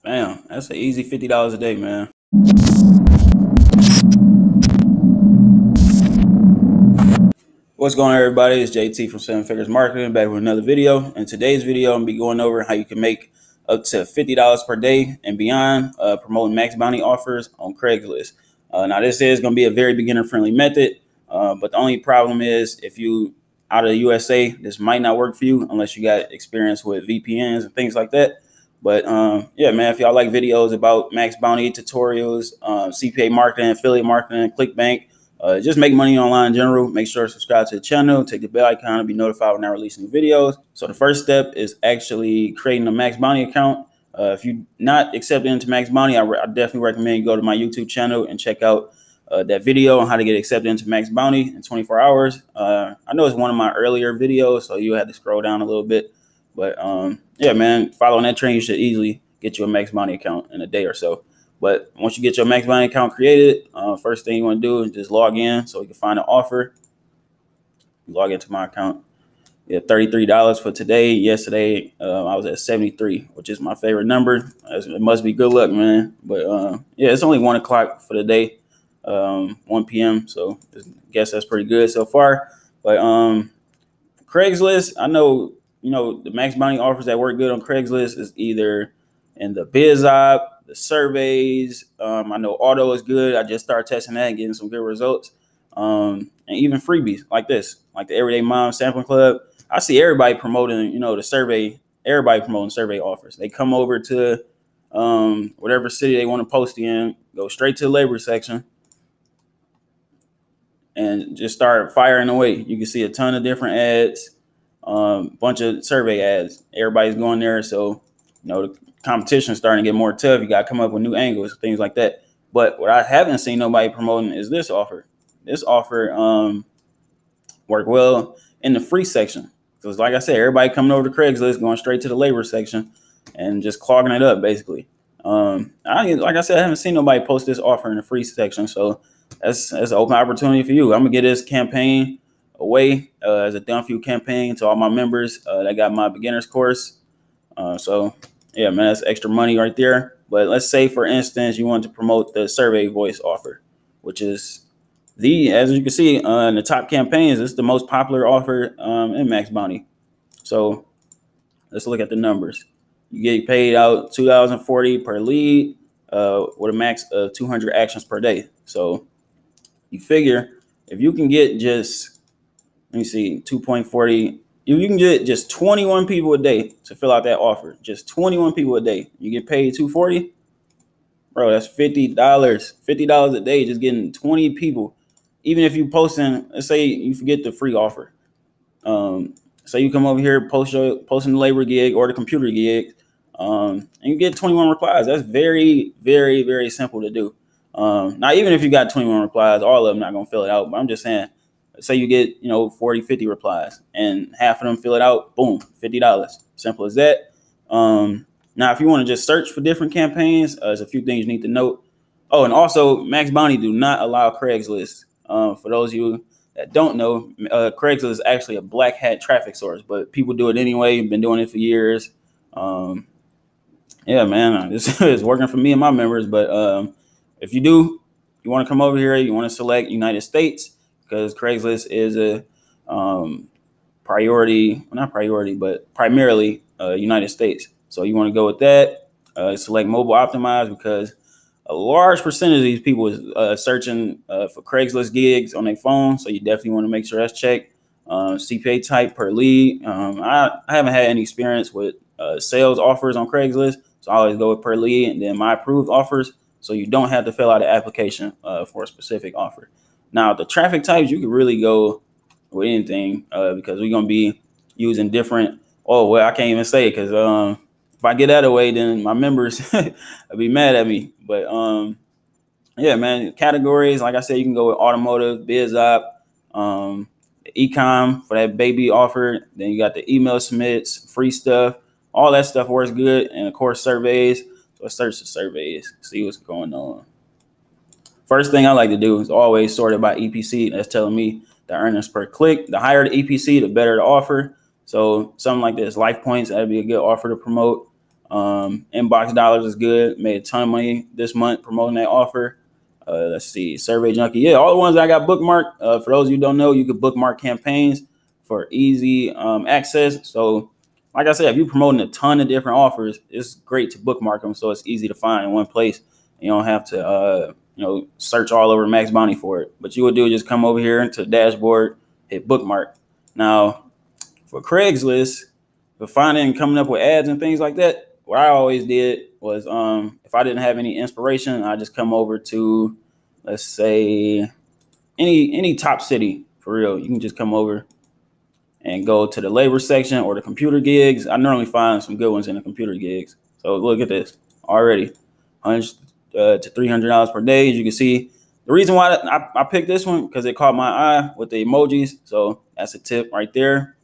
Bam, that's an easy $50 a day, man. What's going on, everybody? It's JT from 7 Figures Marketing, back with another video. In today's video, I'm gonna be going over how you can make up to $50 per day and beyond promoting Maxbounty offers on Craigslist. Now, this is gonna be a very beginner-friendly method, but the only problem is if you out of the USA, this might not work for you unless you got experience with VPNs and things like that. But yeah, man, if y'all like videos about Maxbounty tutorials, CPA marketing, affiliate marketing, ClickBank, just make money online in general, make sure to subscribe to the channel, take the bell icon to be notified when I release new videos. So the first step is actually creating a Maxbounty account. If you're not accepted into Maxbounty, I definitely recommend you go to my YouTube channel and check out that video on how to get accepted into Maxbounty in 24 hours. I know it's one of my earlier videos, so you had to scroll down a little bit. But yeah, man, following that trend, you should easily get you a Maxbounty account in a day or so. But once you get your Maxbounty account created, first thing you want to do is just log in so you can find an offer. Log into my account. Yeah, $33 for today. Yesterday, I was at 73, which is my favorite number. It must be good luck, man. But yeah, it's only 1 o'clock for the day, 1 p.m. So I guess that's pretty good so far. But Craigslist, I know, the Maxbounty offers that work good on Craigslist is either in the biz op, the surveys. I know auto is good. I just started testing that and getting some good results. And even freebies like this, like the Everyday Mom Sampling Club. I see everybody promoting, the survey, everybody promoting survey offers. They come over to whatever city they want to post in, go straight to the labor section and just start firing away. You can see a ton of different ads, bunch of survey ads. Everybody's going there. So, the competition is starting to get more tough. You got to come up with new angles, things like that. But what I haven't seen nobody promoting is this offer. This offer worked well in the free section. Because like I said, everybody coming over to Craigslist, going straight to the labor section and just clogging it up, basically. Like I said, I haven't seen nobody post this offer in the free section. So that's an open opportunity for you. I'm going to get this campaign away as a done for you campaign to all my members that got my beginner's course. So yeah, man, that's extra money right there. But let's say, for instance, you want to promote the survey voice offer, which is as you can see in the top campaigns, it's the most popular offer in Maxbounty. So let's look at the numbers. You get paid out $2,040 per lead with a max of 200 actions per day. So you figure if you can get just, let me see, 2.40. If you can get just 21 people a day to fill out that offer, just 21 people a day, you get paid $240, bro. That's $50. $50 a day, just getting 20 people. Even if you posting, let's say you forget the free offer. So you come over here, posting the labor gig or the computer gig, and you get 21 replies. That's very, very, very simple to do. Now, even if you got 21 replies, all of them not gonna fill it out. But I'm just saying, say you get 40, 50 replies and half of them fill it out, boom, $50. Simple as that. Now, if you want to just search for different campaigns, there's a few things you need to note. Oh, and also Maxbounty do not allow Craigslist. For those of you that don't know, Craigslist is actually a black hat traffic source, but people do it anyway. Been doing it for years. Yeah, man, this is working for me and my members. But if you want to come over here, you want to select United States, because Craigslist is a priority, well, not priority, but primarily United States. So you want to go with that. Select mobile optimized, because a large percentage of these people is searching for Craigslist gigs on their phone. So you definitely want to make sure that's checked. CPA type per lead. I haven't had any experience with sales offers on Craigslist, so I always go with per lead and then my approved offers. So you don't have to fill out an application for a specific offer. Now, the traffic types, you can really go with anything because we're going to be using different. Oh, well, I can't even say it because if I get out of the way, then my members will be mad at me. But yeah, man, categories, like I said, you can go with automotive, biz op, e-com for that baby offer. Then you got the email submits, free stuff. All that stuff works good. And of course, surveys. So let's search the surveys, see what's going on. First thing I like to do is always sort it by EPC. That's telling me the earnings per click. The higher the EPC, the better the offer. So something like this, life points, that'd be a good offer to promote. Inbox dollars is good. Made a ton of money this month promoting that offer. Let's see, Survey Junkie. Yeah, all the ones I got bookmarked. For those of you who don't know, you could bookmark campaigns for easy access. So, like I said, if you're promoting a ton of different offers, it's great to bookmark them so it's easy to find in one place. You don't have to, search all over Maxbounty for it. But you would do is just come over here into the dashboard, hit bookmark. Now, for Craigslist, for finding and coming up with ads and things like that, what I always did was if I didn't have any inspiration, I just come over to, let's say, any top city for real. You can just come over and go to the labor section or the computer gigs. I normally find some good ones in the computer gigs. So look at this already, $100 to $300 per day. As you can see, the reason why I picked this one because it caught my eye with the emojis. So that's a tip right there.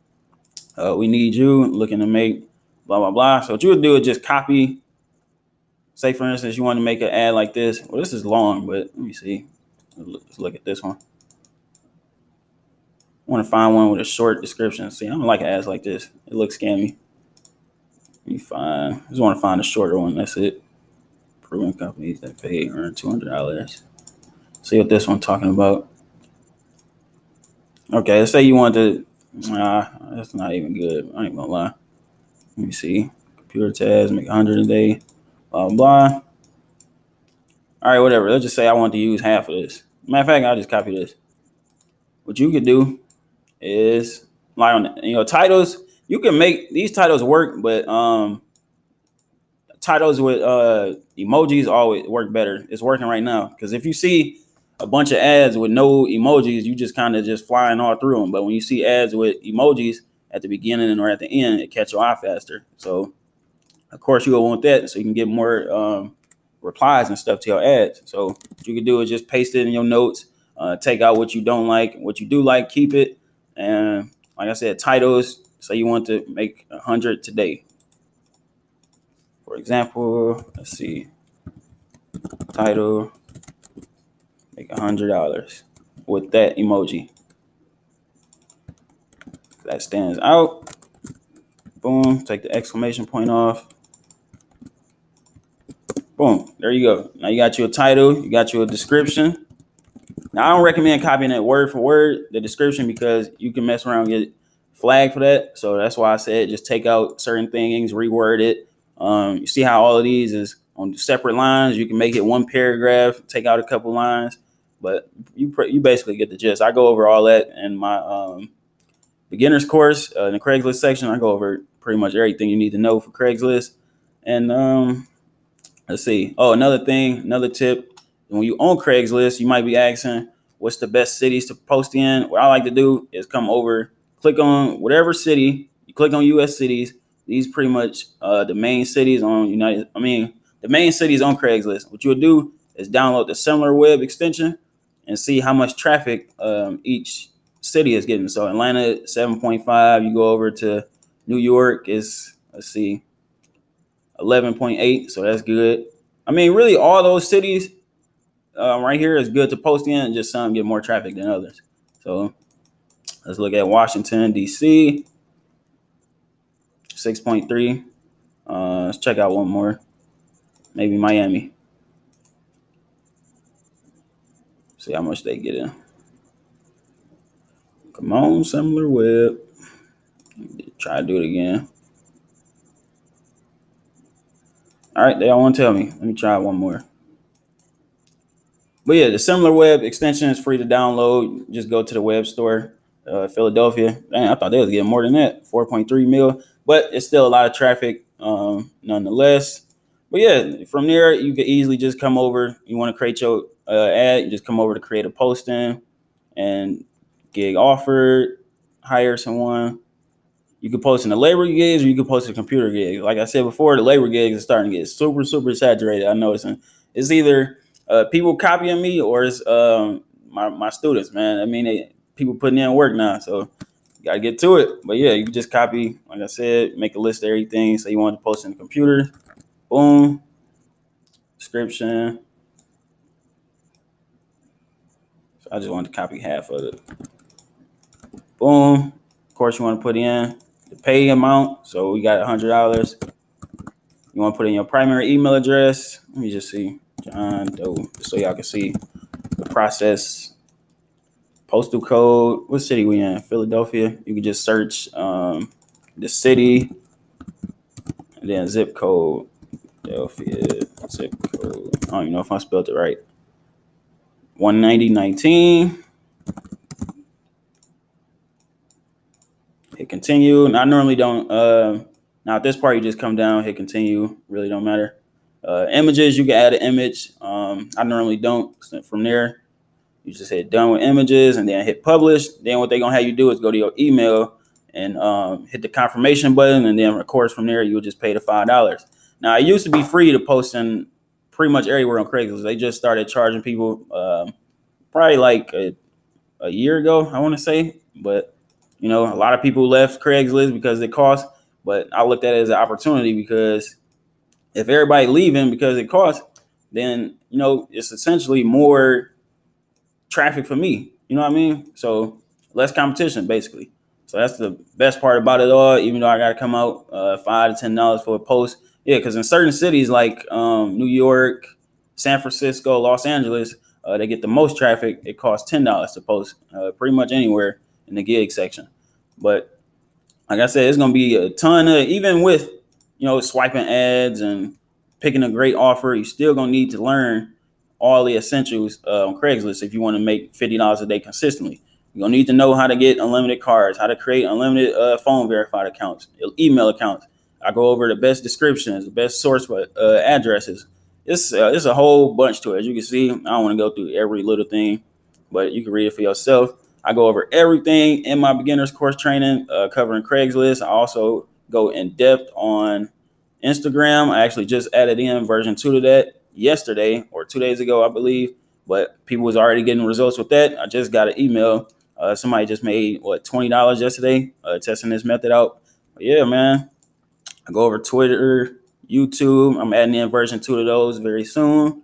We need you looking to make blah, blah, blah. So what you would do is just copy. Say, for instance, you want to make an ad like this. Well, this is long, but let me see. Let's look at this one. I want to find one with a short description. See, I don't like ads like this. It looks scammy. Let me find. I just want to find a shorter one. That's it. Proven companies that pay earn $200. See what this one's talking about. Okay, let's say you want to. Nah, that's not even good. I ain't gonna lie. Let me see. Computer tabs, make 100 a day. Blah, blah. All right, whatever. Let's just say I want to use half of this. Matter of fact, I'll just copy this. What you could do is, like on titles, you can make these titles work, but titles with emojis always work better. It's working right now because if you see a bunch of ads with no emojis, you just kind of just flying all through them. But when you see ads with emojis at the beginning or at the end, it catch your eye faster. So of course you will want that so you can get more replies and stuff to your ads. So what you can do is just paste it in your notes, take out what you don't like, what you do like, keep it. And like I said, titles, say you want to make 100 today. For example, let's see, title, make $100 with that emoji. That stands out. Boom, take the exclamation point off. Boom, there you go. Now you got you a title, you got you a description. Now I don't recommend copying it word for word, the description, because you can mess around and get flagged for that. So that's why I said just take out certain things, reword it. You see how all of these is on separate lines. You can make it one paragraph, take out a couple lines, but you basically get the gist. I go over all that in my beginner's course in the Craigslist section. I go over pretty much everything you need to know for Craigslist. And let's see. Oh, another thing, another tip. When you own Craigslist, you might be asking, what's the best cities to post in? What I like to do is come over, click on whatever city. You click on U.S. cities. These pretty much the main cities on the main cities on Craigslist. What you'll do is download the similar web extension and see how much traffic each city is getting. So Atlanta 7.5. You go over to New York is, let's see, 11.8. So that's good. I mean, really, all those cities right here is good to post in. Just some get more traffic than others. So let's look at Washington, D.C. 6.3. Let's check out one more. Maybe Miami. See how much they get in. Come on, similar web. Try to do it again. All right, they don't want to tell me. Let me try one more. But yeah, the similar web extension is free to download. Just go to the web store, Philadelphia. Dang, I thought they was getting more than that, 4.3 mil. But it's still a lot of traffic nonetheless. But yeah, from there, you can easily just come over. You want to create your ad, you just come over to create a posting and gig offered, hire someone. You can post in the labor gigs or you can post in the computer gigs. Like I said before, the labor gigs is starting to get super, super saturated. I'm noticing it's either people copying me or it's my students, man. I mean, people putting in work now, so you gotta get to it. But yeah, you can just copy, like I said, make a list of everything. So you want to post in the computer, boom, description. So I just wanted to copy half of it. Boom. Of course, you want to put in the pay amount. So we got $100. You want to put in your primary email address. Let me just see, John Doe, so y'all can see the process. Postal code. What city we in? Philadelphia. You can just search the city and then zip code. Philadelphia zip code. I don't even know if I spelled it right. 19019. Hit continue. And I normally don't. Now at this part, you just come down, hit continue. Really don't matter. Images, you can add an image. I normally don't. From there, you just hit done with images and then hit publish. Then what they're gonna have you do is go to your email and hit the confirmation button, and then of course from there you'll just pay the $5. Now it used to be free to post in pretty much everywhere on Craigslist. They just started charging people probably like a year ago, I want to say. But you know, a lot of people left Craigslist because it costs. But I looked at it as an opportunity, because if everybody leaving because it costs, then you know it's essentially more traffic for me. You know what I mean? So less competition, basically. So that's the best part about it all. Even though I got to come out $5 to $10 for a post, yeah, because in certain cities like New York, San Francisco, Los Angeles, they get the most traffic. It costs $10 to post pretty much anywhere in the gig section. But like I said, it's gonna be a ton of, even with, you know, swiping ads and picking a great offer, you still gonna need to learn all the essentials on Craigslist if you want to make $50 a day consistently. You're gonna need to know how to get unlimited cards, how to create unlimited phone verified accounts, email accounts. I go over the best descriptions, the best source for addresses. It's a whole bunch to it. As you can see, I don't want to go through every little thing, but you can read it for yourself. I go over everything in my beginner's course training, covering Craigslist. I also go in depth on Instagram. I actually just added in version 2 to that yesterday or 2 days ago, I believe. But people was already getting results with that. I just got an email. Somebody just made $20 yesterday testing this method out. But yeah, man. I go over Twitter, YouTube. I'm adding in version 2 to those very soon.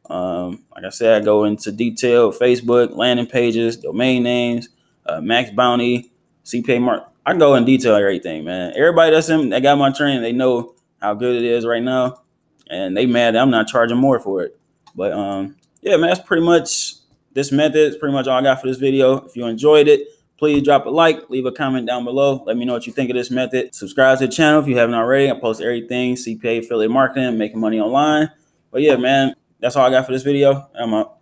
Like I said, I go into detail: Facebook, landing pages, domain names, Maxbounty, CPA mark. I go in detail everything, man. Everybody that got my training, they know how good it is right now, and they mad that I'm not charging more for it. But yeah, man, that's pretty much this method. It's pretty much all I got for this video. If you enjoyed it, please drop a like, leave a comment down below. Let me know what you think of this method. Subscribe to the channel if you haven't already. I post everything CPA, affiliate marketing, making money online. But yeah, man, that's all I got for this video. I'm out.